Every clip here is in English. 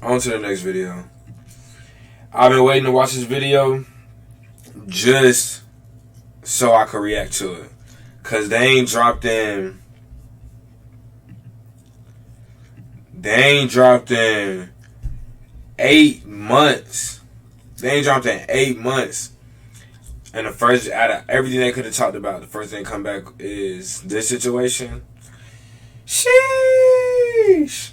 On to the next video. I've been waiting to watch this video just so I could react to it. Cause they ain't dropped in 8 months. They ain't dropped in 8 months. And the first, out of everything they could have talked about, the first thing come back is this situation. Sheesh.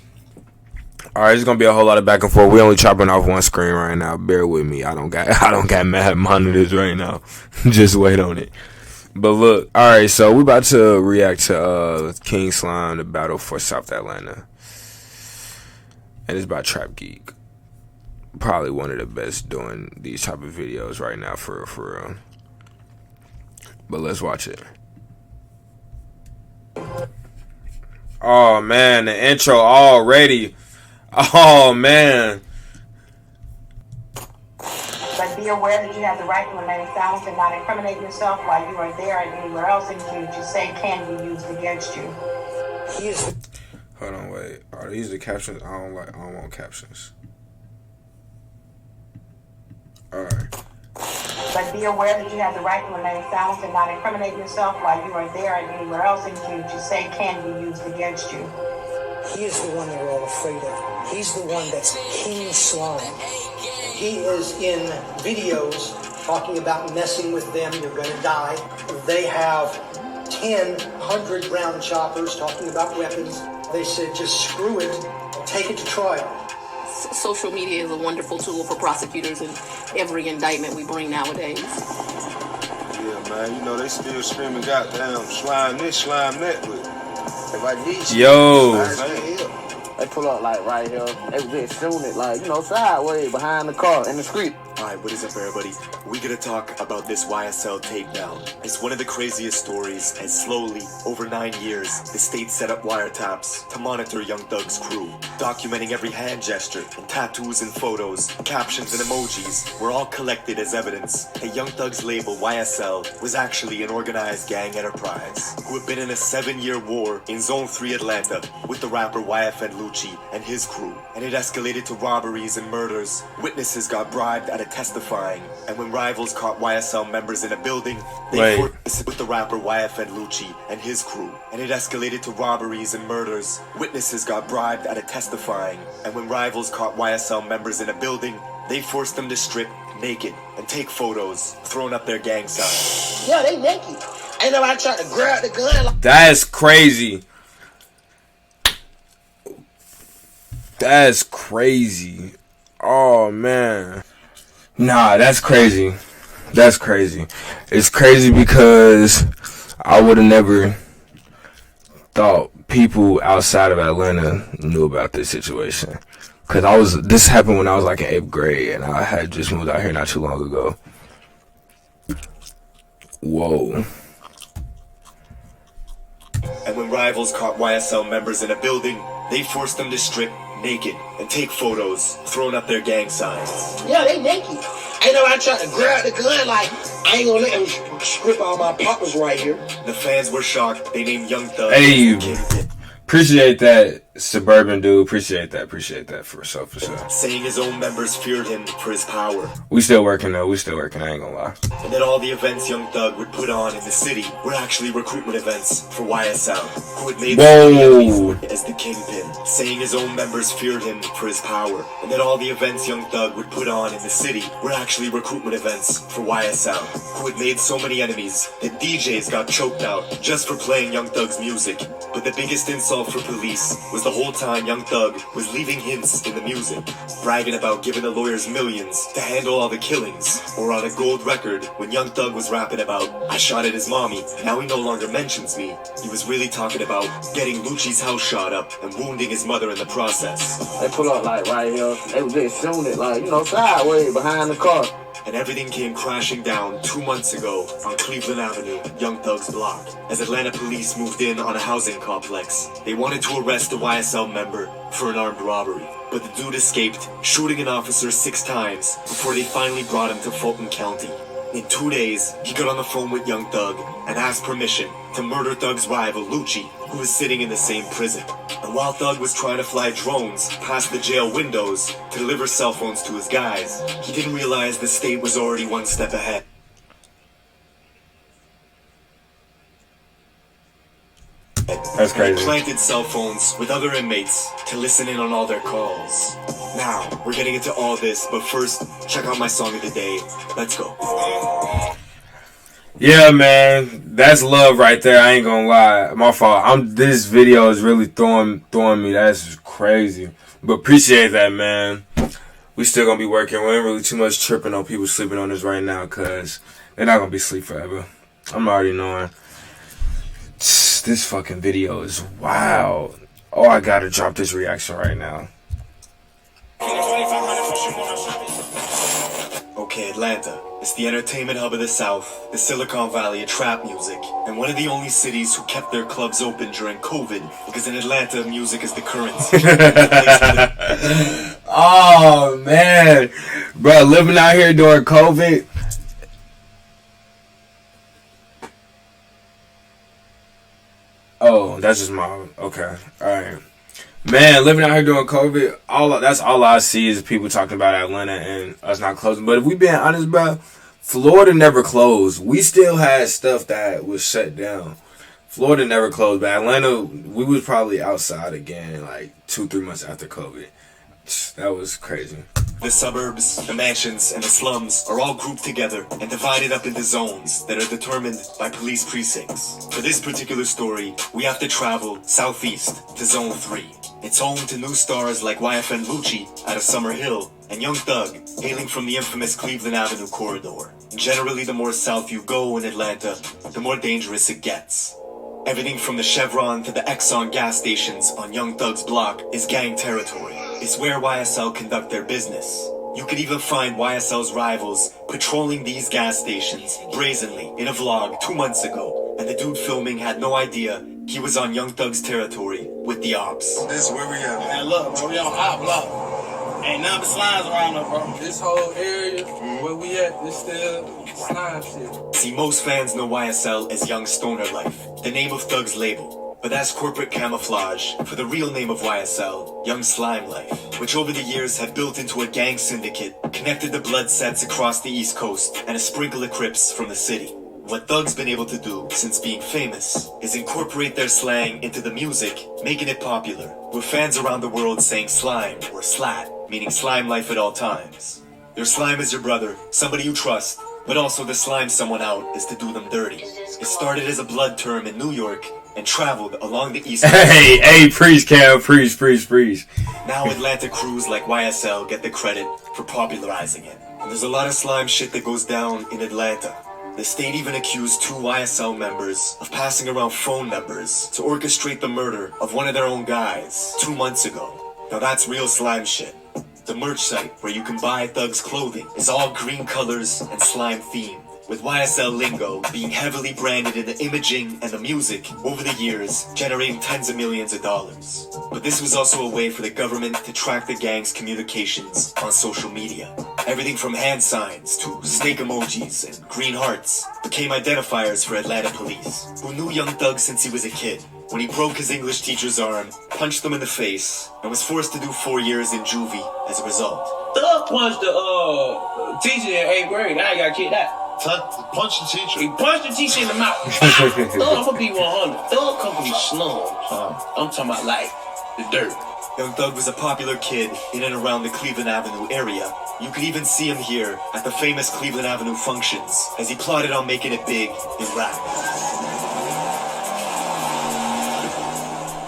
Alright, it's gonna be a whole lot of back and forth. We only chopping off one screen right now. Bear with me. I don't got mad monitors right now. Just wait on it. But look, alright, so we about to react to King Slime, the battle for South Atlanta. And it's by Trap Geek. Probably one of the best doing these type of videos right now, for real. But let's watch it. Oh man, the intro already. Oh man. But be aware that you have the right to remain silent and not incriminate yourself while you are there and anywhere else anything that you say can be used against you. Hold on, wait. Are these the captions? I don't want captions. Alright. But be aware that you have the right to remain silent and not incriminate yourself while you are there and anywhere else anything that you say can be used against you. He is the one they're all afraid of. He's the one that's King Slime. He is in videos talking about messing with them, you're going to die. They have 100 round choppers talking about weapons. They said, just screw it, take it to trial. Social media is a wonderful tool for prosecutors in every indictment we bring nowadays. Yeah, man, you know they still screaming goddamn slime this, slime that, but if I need they pull up like right here. They was just shooting it like, sideways behind the car in the street. Alright, what is up everybody? We gotta talk about this YSL takedown. It's one of the craziest stories as slowly, over 9 years, the state set up wiretaps to monitor Young Thug's crew. Documenting every hand gesture, and tattoos and photos, captions and emojis were all collected as evidence that Young Thug's label YSL was actually an organized gang enterprise who had been in a 7-year war in Zone 3 Atlanta with the rapper YFN Lucci and his crew. And it escalated to robberies and murders. Witnesses got bribed out of testifying, and when rivals caught YSL members in a building, they forced with the rapper YFN Lucci and his crew. And it escalated to robberies and murders. Witnesses got bribed out of testifying, and when rivals caught YSL members in a building, they forced them to strip naked and take photos, throwing up their gang signs. Yeah, they naked. Ain't nobody trying to grab the gun. That's crazy. That's crazy. Oh man. Nah, that's crazy. That's crazy. It's crazy because I would have never thought people outside of Atlanta knew about this situation. Cause this happened when I was like in 8th grade and I had just moved out here not too long ago. Whoa. And when rivals caught YSL members in a building, they forced them to strip naked and take photos, throwing up their gang signs. Yeah, they naked. Ain't nobody trying to grab the gun like, I ain't gonna let them strip all my poppers right here. The fans were shocked. They named Young Thug. Hey, appreciate that, Suburban dude. Appreciate that for sure. Saying his own members feared him for his power. We still working though. I ain't gonna lie. And that all the events Young Thug would put on in the city were actually recruitment events for YSL, who had made him as the kingpin. Saying his own members feared him for his power. And that all the events Young Thug would put on in the city were actually recruitment events for YSL, who had made so many enemies that DJs got choked out just for playing Young Thug's music. But the biggest insult for police was the whole time Young Thug was leaving hints in the music, bragging about giving the lawyers millions to handle all the killings, or on a gold record when Young Thug was rapping about, I shot at his mommy, now he no longer mentions me. He was really talking about getting Lucci's house shot up and wounding his mother in the process. They pull up like right here. They was just shooting it like, sideways behind the car. And everything came crashing down 2 months ago on Cleveland Avenue, Young Thug's block, as Atlanta police moved in on a housing complex. They wanted to arrest a YSL member for an armed robbery, but the dude escaped, shooting an officer 6 times before they finally brought him to Fulton County. In 2 days, he got on the phone with Young Thug and asked permission to murder Thug's rival Lucci who was sitting in the same prison. And while Thug was trying to fly drones past the jail windows to deliver cell phones to his guys, he didn't realize the state was already one step ahead. That's crazy. He planted cell phones with other inmates to listen in on all their calls. Now, we're getting into all this, but first, check out my song of the day. Let's go. Yeah, man, that's love right there. I ain't gonna lie. My fault. This video is really throwing me. That's crazy. But appreciate that, man. We still gonna be working. We ain't really too much tripping on people sleeping on this right now, cause they're not gonna be asleep forever. I'm already knowing. This fucking video is wild. Oh, I gotta drop this reaction right now. Okay, Atlanta. It's the entertainment hub of the South, the Silicon Valley of trap music, and one of the only cities who kept their clubs open during COVID, because in Atlanta, music is the currency. Oh, man. Bro, living out here during COVID. Oh, that's just my... Okay, alright. Man, living out here during COVID, that's all I see is people talking about Atlanta and us not closing. But if we being honest, bro, Florida never closed. We still had stuff that was shut down. Florida never closed, but Atlanta, we was probably outside again like 2-3 months after COVID. That was crazy. The suburbs, the mansions, and the slums are all grouped together and divided up into zones that are determined by police precincts. For this particular story, we have to travel southeast to Zone 3. It's home to new stars like YFN Lucci out of Summer Hill and Young Thug, hailing from the infamous Cleveland Avenue corridor. Generally, the more south you go in Atlanta, the more dangerous it gets. Everything from the Chevron to the Exxon gas stations on Young Thug's block is gang territory. It's where YSL conduct their business. You could even find YSL's rivals patrolling these gas stations brazenly in a vlog 2 months ago, and the dude filming had no idea he was on Young Thug's territory with the ops. This is where we at. Man, look, bro, we on our block. Ain't none but slimes around us, bro. This whole area where we at, this still slime shit. See, most fans know YSL as Young Stoner Life, the name of Thug's label. But that's corporate camouflage for the real name of YSL, Young Slime Life, which over the years had built into a gang syndicate, connected the blood sets across the East Coast, and a sprinkle of Crips from the city. What Thug's been able to do since being famous is incorporate their slang into the music, making it popular, with fans around the world saying slime or slat, meaning slime life at all times. Your slime is your brother, somebody you trust, but also to slime someone out is to do them dirty. It started as a blood term in New York and traveled along the East Coast. Hey, preach, Cam, preach. Now Atlanta crews like YSL get the credit for popularizing it. And there's a lot of slime shit that goes down in Atlanta. The state even accused 2 YSL members of passing around phone numbers to orchestrate the murder of one of their own guys 2 months ago. Now that's real slime shit. The merch site where you can buy Thug's clothing is all green colors and slime themed, with YSL lingo being heavily branded in the imaging and the music over the years, generating tens of millions of dollars. But this was also a way for the government to track the gang's communications on social media. Everything from hand signs to snake emojis and green hearts became identifiers for Atlanta police, who knew Young Thug since he was a kid, when he broke his English teacher's arm, punched him in the face, and was forced to do 4 years in juvie as a result. Thug punched the teacher in 8th grade. Now he got kicked out. Punch the teacher. He punched the teacher in the mouth. Thug, I'm gonna be 100. Thug come from the slums. I'm talking about like the dirt. Young Thug was a popular kid in and around the Cleveland Avenue area. You could even see him here at the famous Cleveland Avenue functions as he plotted on making it big in rap.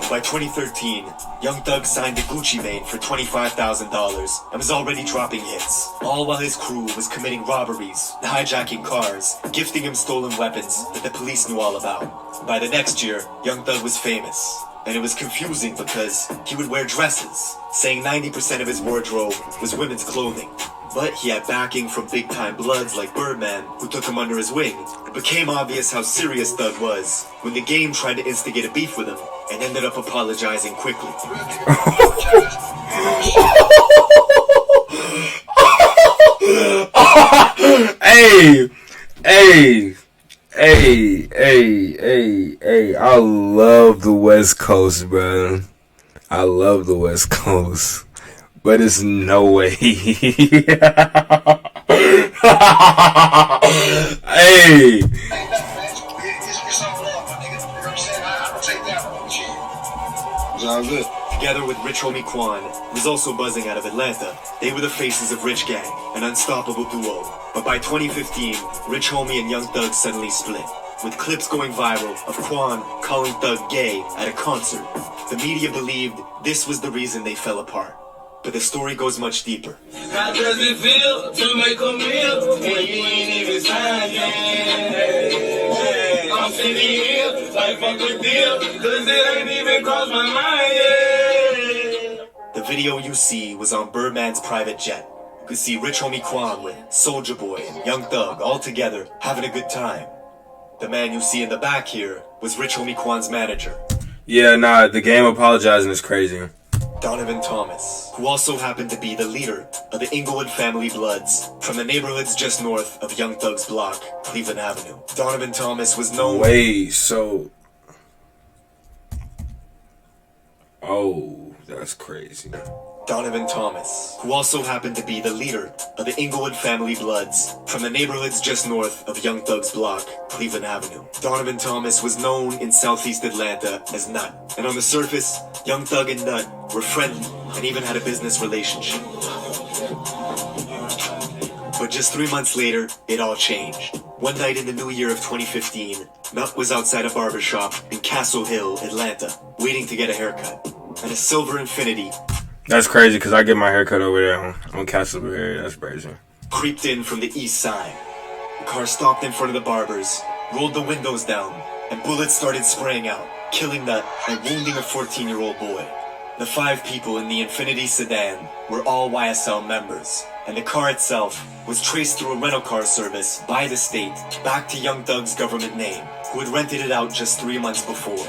By 2013, Young Thug signed to Gucci Mane for $25,000 and was already dropping hits, all while his crew was committing robberies, hijacking cars, gifting him stolen weapons that the police knew all about. By the next year, Young Thug was famous, and it was confusing because he would wear dresses, saying 90% of his wardrobe was women's clothing. But he had backing from big-time bloods like Birdman, who took him under his wing. It became obvious how serious Thug was when the game tried to instigate a beef with him and ended up apologizing quickly. Hey, I love the way knows, but it's no way. Hey. It's all good. Together with Rich Homie Quan, who was also buzzing out of Atlanta, they were the faces of Rich Gang, an unstoppable duo. But by 2015, Rich Homie and Young Thug suddenly split, with clips going viral of Quan calling Thug gay at a concert. The media believed this was the reason they fell apart. But the story goes much deeper. How does it feel to make a meal when you ain't even signed yet? I'm sitting here like fuck a deal, cause it ain't even crossed my mind yet. The video you see was on Birdman's private jet. You could see Rich Homie Quan with Soulja Boy and Young Thug all together having a good time. The man you see in the back here was Rich Homie Quan's manager. Yeah, nah, the game apologizing is crazy. Donovan Thomas, who also happened to be the leader of the Inglewood family Bloods from the neighborhoods just north of Young Thug's block, Cleveland Avenue. Donovan Thomas was known... Wait, so... Oh, that's crazy. Donovan Thomas, who also happened to be the leader of the Inglewood family Bloods from the neighborhoods just north of Young Thug's block, Cleveland Avenue. Donovan Thomas was known in southeast Atlanta as Nut, and on the surface, Young Thug and Nut were friendly and even had a business relationship. But just 3 months later, it all changed. One night in the new year of 2015, Nut was outside a barbershop in Castle Hill, Atlanta, waiting to get a haircut. And a silver Infiniti... That's crazy because I get my haircut over there on Castle area. That's crazy. Creeped in from the east side. The car stopped in front of the barber's, rolled the windows down, and bullets started spraying out, killing Nut and wounding a 14-year-old boy. The 5 people in the Infiniti sedan were all YSL members, and the car itself was traced through a rental car service by the state back to Young Thug's government name, who had rented it out just 3 months before.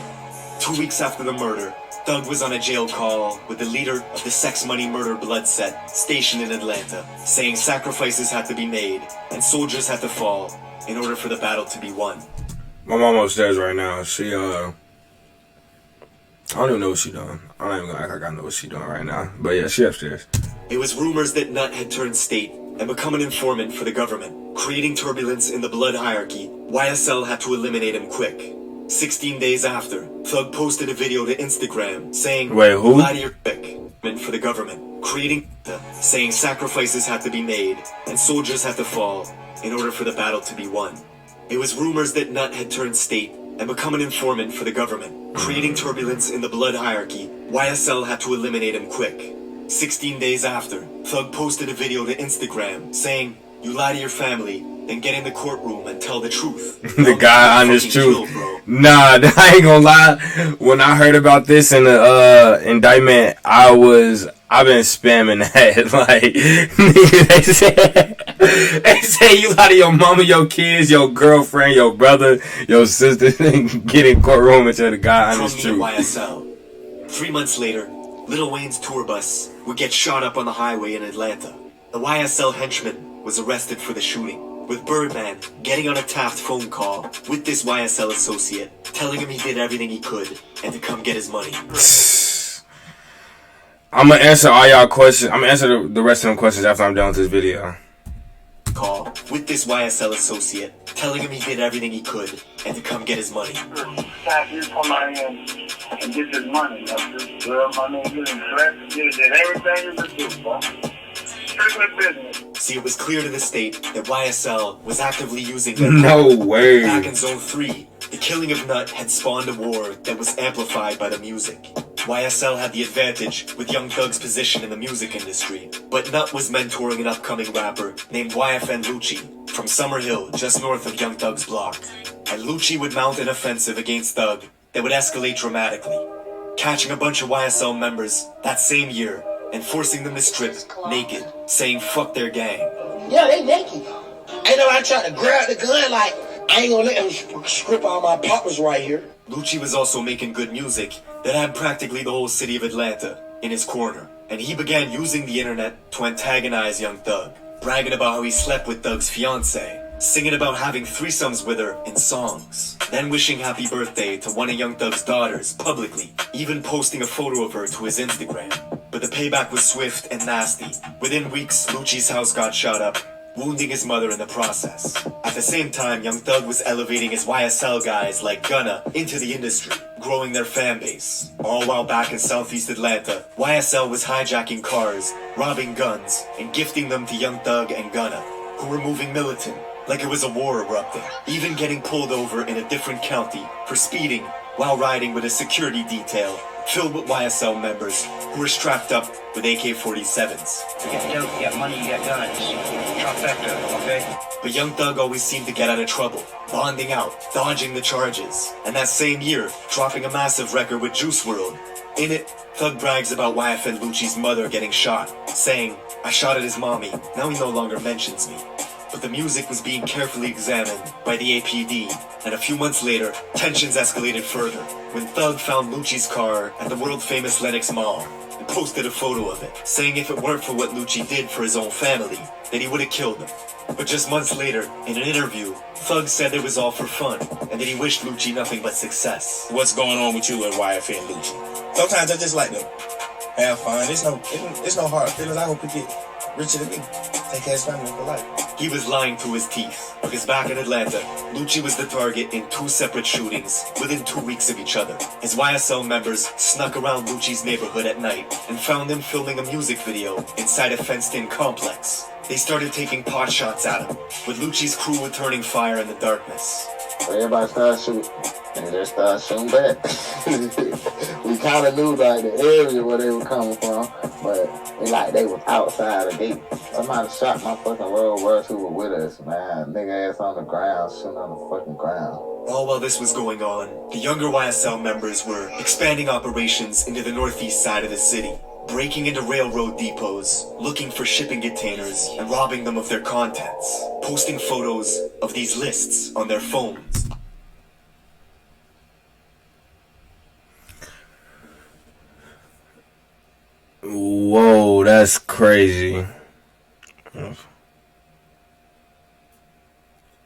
2 weeks after the murder, Thug was on a jail call with the leader of the Sex Money Murder Blood set stationed in Atlanta, saying sacrifices had to be made and soldiers had to fall in order for the battle to be won. My mom upstairs right now. She, I don't even know what she doing. I'm not even gonna act like I know what she doing right now. But yeah, she upstairs. It was rumors that Nut had turned state and become an informant for the government, creating turbulence in the blood hierarchy. YSL had to eliminate him quick. 16 days after, Thug posted a video to Instagram saying, "Wait, who? Lie to your quick," for the government, creating saying sacrifices had to be made and soldiers had to fall in order for the battle to be won. It was rumors that Nut had turned state and become an informant for the government, creating turbulence in the blood hierarchy. YSL had to eliminate him quick. 16 days after, Thug posted a video to Instagram saying, "You lie to your family, then get in the courtroom and tell the truth." The guy on his truth. Nah, I ain't gonna lie. When I heard about this in the indictment, I've been spamming that. Like, they say you lie to your mama, your kids, your girlfriend, your brother, your sister, and get in courtroom and tell the guy on his truth. YSL. 3 months later, Lil Wayne's tour bus would get shot up on the highway in Atlanta. The YSL henchman was arrested for the shooting, with Birdman getting on a Taft phone call with this YSL associate, telling him he did everything he could and to come get his money. I'm gonna answer all y'all questions. I'm gonna answer the rest of them questions after I'm done with this video. Call with this YSL associate, telling him he did everything he could and to come get his money. Tap you come out here and get this money. That's just my name is Brett. You did everything you could do, bro. See, it was clear to the state that YSL was actively using No way. Back in Zone 3, the killing of Nut had spawned a war that was amplified by the music. YSL had the advantage with Young Thug's position in the music industry, but Nut was mentoring an upcoming rapper named YFN Lucci from Summer Hill, just north of Young Thug's block. And Lucci would mount an offensive against Thug that would escalate dramatically, catching a bunch of YSL members that same year and forcing them to strip naked, saying fuck their gang. Yeah, they naked. Ain't nobody trying to grab the gun like, I ain't gonna let them strip all my poppers right here. Lucci was also making good music that had practically the whole city of Atlanta in his corner, and he began using the internet to antagonize Young Thug, bragging about how he slept with Thug's fiancée, singing about having threesomes with her in songs, then wishing happy birthday to one of Young Thug's daughters publicly, even posting a photo of her to his Instagram. But the payback was swift and nasty. Within weeks, Lucci's house got shot up, wounding his mother in the process. At the same time, Young Thug was elevating his YSL guys like Gunna into the industry, growing their fan base. All while back in Southeast Atlanta, YSL was hijacking cars, robbing guns, and gifting them to Young Thug and Gunna, who were moving militant, like it was a war erupting, even getting pulled over in a different county for speeding while riding with a security detail filled with YSL members who were strapped up with AK-47s. You got dope, you got money, you got guns. Trifecta, okay? But Young Thug always seemed to get out of trouble, bonding out, dodging the charges, and that same year, dropping a massive record with Juice WRLD. In it, Thug brags about YFN Lucci's mother getting shot, saying, "I shot at his mommy, now he no longer mentions me." But the music was being carefully examined by the APD, and a few months later, tensions escalated further when Thug found Lucci's car at the world-famous Lenox Mall and posted a photo of it, saying if it weren't for what Lucci did for his own family, that he would have killed him. But just months later, in an interview, Thug said it was all for fun, and that he wished Lucci nothing but success. What's going on with you and YFN Lucci? Sometimes I just like to have fun. It's no hard feelings. I hope he get richer than me. Take care of his family for life. He was lying through his teeth, because back in Atlanta, Lucci was the target in 2 separate shootings within 2 weeks of each other. His YSL members snuck around Lucci's neighborhood at night and found him filming a music video inside a fenced-in complex. They started taking pot shots at him, with Lucci's crew returning fire in the darkness. Everybody started shooting, and they just started shooting back. We kind of knew like the area where they were coming from, but they was outside the gate. Somebody shot my fucking World War II with us, man. Nigga ass on the ground, shooting on the fucking ground. All while this was going on, the younger YSL members were expanding operations into the northeast side of the city, breaking into railroad depots, looking for shipping containers, and robbing them of their contents, posting photos of these lists on their phones. Whoa, that's crazy.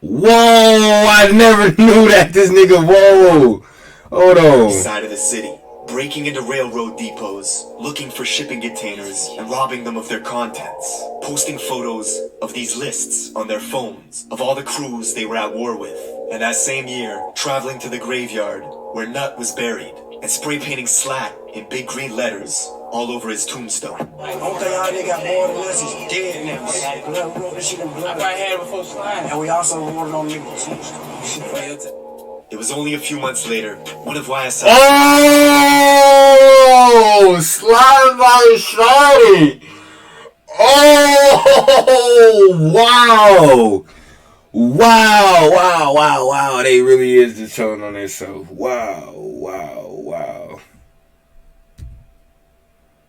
Whoa, I never knew that this nigga, whoa. Hold on. Side of the city, breaking into railroad depots, looking for shipping containers, and robbing them of their contents, posting photos of these lists on their phones of all the crews they were at war with, and that same year, traveling to the graveyard where Nut was buried, and spray painting SLAT in big green letters all over his tombstone. Only thing y'all nigga got more than us is dead niggas. We wrote this shit in blood. I had it before slime. And we also wrote it on niggas' tombstone. It was only a few months later, one of YSL... Oh! Slime by Shawty! Oh! Wow! Wow! They really is the tone on themselves. Wow.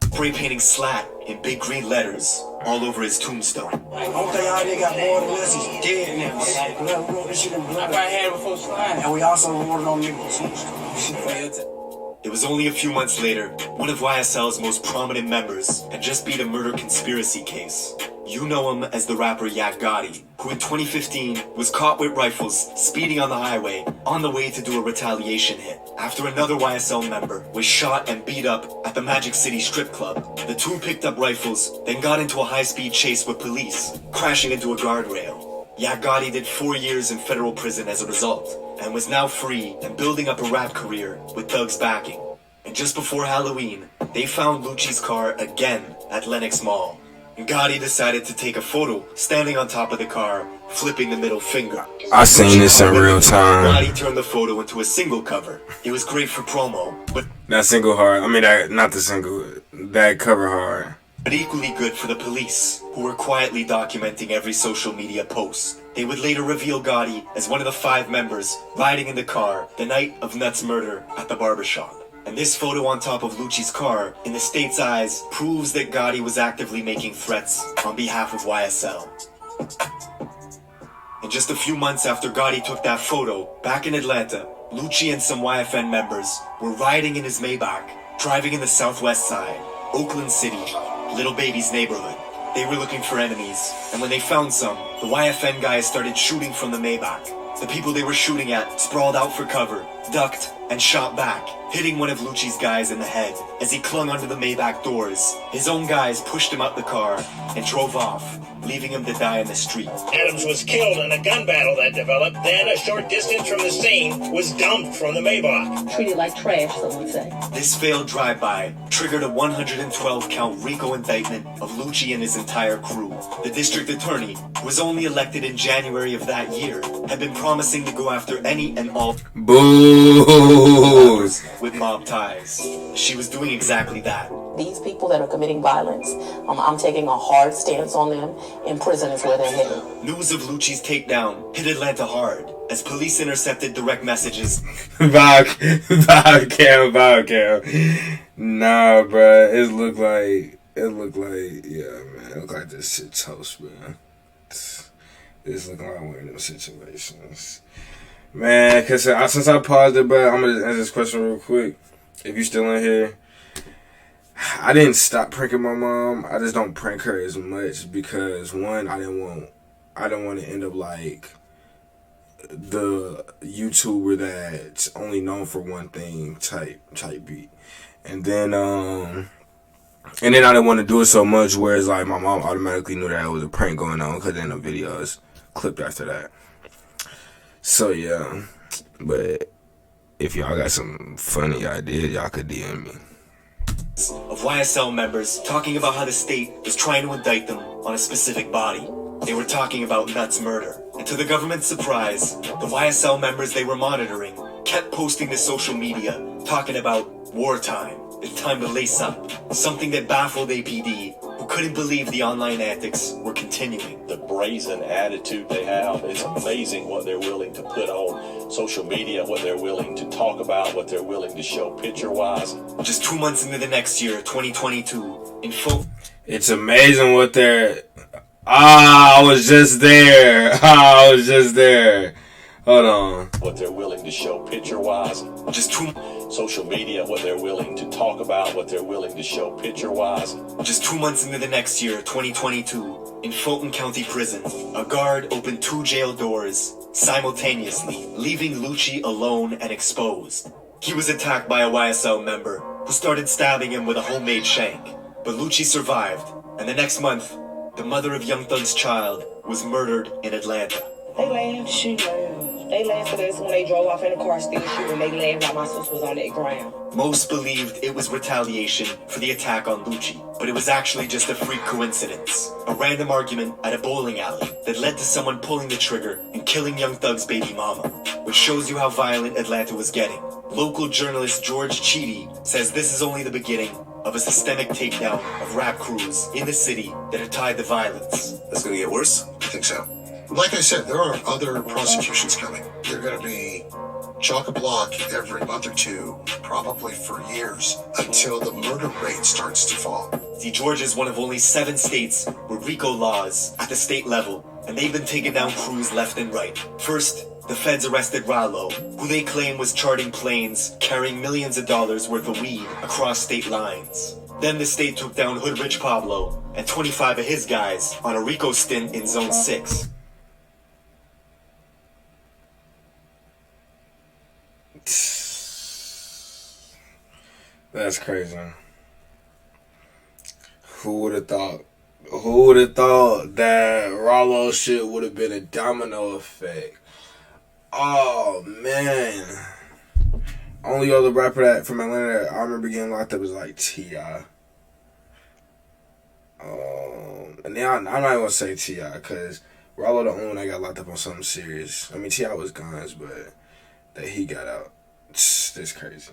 Spray painting SLAT in big green letters all over his tombstone. Only thing y'all nigga got more than us is dead niggas. We wrote this shit in blood. I had it before slime. And we also wrote it on niggas' tombstone. It was only a few months later, one of YSL's most prominent members had just beat a murder conspiracy case. You know him as the rapper Yak Gotti, who in 2015 was caught with rifles speeding on the highway on the way to do a retaliation hit. After another YSL member was shot and beat up at the Magic City strip club, the two picked up rifles, then got into a high-speed chase with police, crashing into a guardrail. Yak Gotti did 4 years in federal prison as a result, and was now free and building up a rap career with Thug's backing. And just before Halloween, they found Lucci's car again at Lenox Mall. And Gotti decided to take a photo standing on top of the car, flipping the middle finger. I seen this in real time. Gotti turned the photo into a single cover. It was great for promo, but that single hard. I mean, not the single. That cover hard. But equally good for the police, who were quietly documenting every social media post. They would later reveal Gotti as one of the 5 members riding in the car the night of Nut's murder at the barbershop. And this photo on top of Lucci's car, in the state's eyes, proves that Gotti was actively making threats on behalf of YSL. And just a few months after Gotti took that photo, back in Atlanta, Lucci and some YFN members were riding in his Maybach, driving in the southwest side, Oakland City, Little Baby's neighborhood. They were looking for enemies, and when they found some, the YFN guys started shooting from the Maybach. The people they were shooting at sprawled out for cover, ducked, and shot back, hitting one of Lucci's guys in the head as he clung onto the Maybach doors. His own guys pushed him out the car and drove off, leaving him to die in the street. Adams was killed in a gun battle that developed. Then, a short distance from the scene, was dumped from the Maybach. Treated like trash, some would say. This failed drive-by triggered a 112-count RICO indictment of Lucci and his entire crew. The district attorney, who was only elected in January of that year, had been promising to go after any and all booze with mob ties. She was doing exactly that. These people that are committing violence, I'm taking a hard stance on them. In prison is where they're headed. News of Lucci's takedown hit Atlanta hard as police intercepted direct messages. Bow cam. Nah, bruh. It looked like, yeah, man. It looked like this shit's toast, man. This looking like one of those situations. Man, cause since I paused it, but I'm gonna answer this question real quick. If you still in here, I didn't stop pranking my mom. I just don't prank her as much because one, I didn't want to end up like the YouTuber that's only known for one thing type beat, and then I didn't want to do it so much where it's like my mom automatically knew that it was a prank going on because then the videos clipped after that. So yeah, but if y'all got some funny ideas, y'all could DM me. Of YSL members talking about how the state was trying to indict them on a specific body. They were talking about Nutt's murder. And to the government's surprise, the YSL members they were monitoring kept posting to social media talking about wartime. It's time to lace up. Something that baffled APD, who couldn't believe the online antics were continuing. The brazen attitude they have is amazing, what they're willing to put on social media, what they're willing to talk about, what they're willing to show picture-wise. Just 2 months into the next year, 2022, in full... It's amazing what they're... I was just there. Hold on. What they're willing to show picture-wise. Just 2... Social media, what they're willing to talk about, what they're willing to show picture-wise. Just 2 months into the next year, 2022, in Fulton County Prison, a guard opened 2 jail doors simultaneously, leaving Lucci alone and exposed. He was attacked by a YSL member who started stabbing him with a homemade shank. But Lucci survived, and the next month, the mother of Young Thug's child was murdered in Atlanta. They laughed, she laughed. They laughed at us when they drove off in the car still shooting. They laughed while my sister was on that ground. Most believed it was retaliation for the attack on Lucci, but it was actually just a freak coincidence. A random argument at a bowling alley that led to someone pulling the trigger and killing Young Thug's baby mama, which shows you how violent Atlanta was getting. Local journalist George Cheedy says this is only the beginning of a systemic takedown of rap crews in the city that are tied to violence. It's gonna get worse? I think so. Like I said, there are other prosecutions coming. They're going to be chock-a-block every month or two, probably for years, until the murder rate starts to fall. See, Georgia is one of only 7 states with RICO laws at the state level, and they've been taking down crews left and right. First, the feds arrested Rollo, who they claim was charting planes carrying millions of dollars worth of weed across state lines. Then the state took down Hood Rich Pablo and 25 of his guys on a RICO stint in Zone 6. That's crazy. Who would have thought? Who would have thought that Rollo shit would have been a domino effect? Oh man! Only other rapper that from Atlanta that I remember getting locked up was like T.I. And now I'm not even gonna say T.I. because Rollo the only one that got locked up on something serious. I mean T.I. was guns, but that he got out. That's crazy.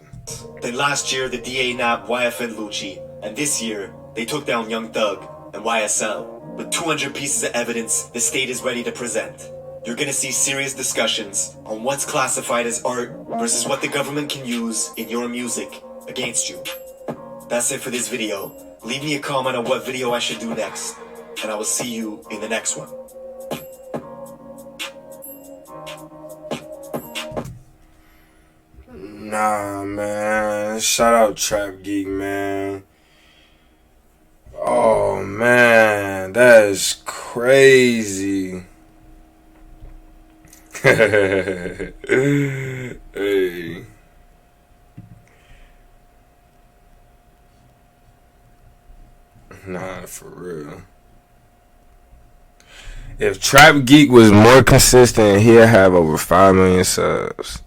Then last year, the DA nabbed YF and Lucci, and this year, they took down Young Thug and YSL. With 200 pieces of evidence the state is ready to present, you're gonna see serious discussions on what's classified as art versus what the government can use in your music against you. That's it for this video. Leave me a comment on what video I should do next, and I will see you in the next one. Nah, man. Shout out Trap Geek, man. Oh, man. That is crazy. Hey. Nah, for real. If Trap Geek was more consistent, he'd have over 5 million subs.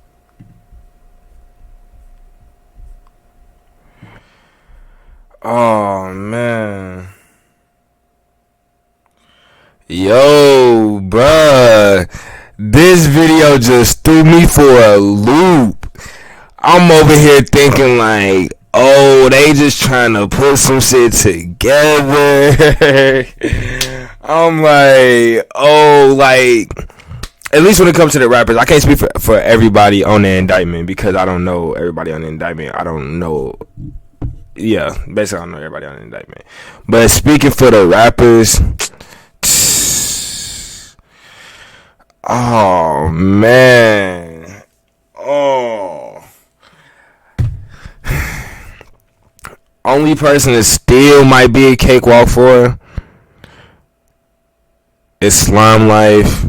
Oh, man. Yo, bruh. This video just threw me for a loop. I'm over here thinking like, oh, they just trying to put some shit together. I'm like, oh, like, at least when it comes to the rappers, I can't speak for everybody on the indictment because I don't know everybody on the indictment. I don't know. Yeah, basically I don't know everybody on the indictment. But speaking for the rappers, oh, man. Oh. Only person that still might be a cakewalk for is Slime Life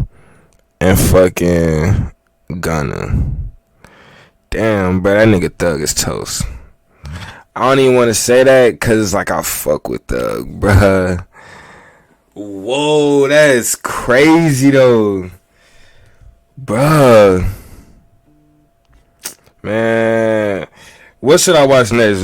and fucking Gunna. Damn, bro, that nigga Thug is toast. I don't even want to say that because it's like I fuck with Thug, bruh. Whoa, that is crazy though. Bruh. Man, what should I watch next?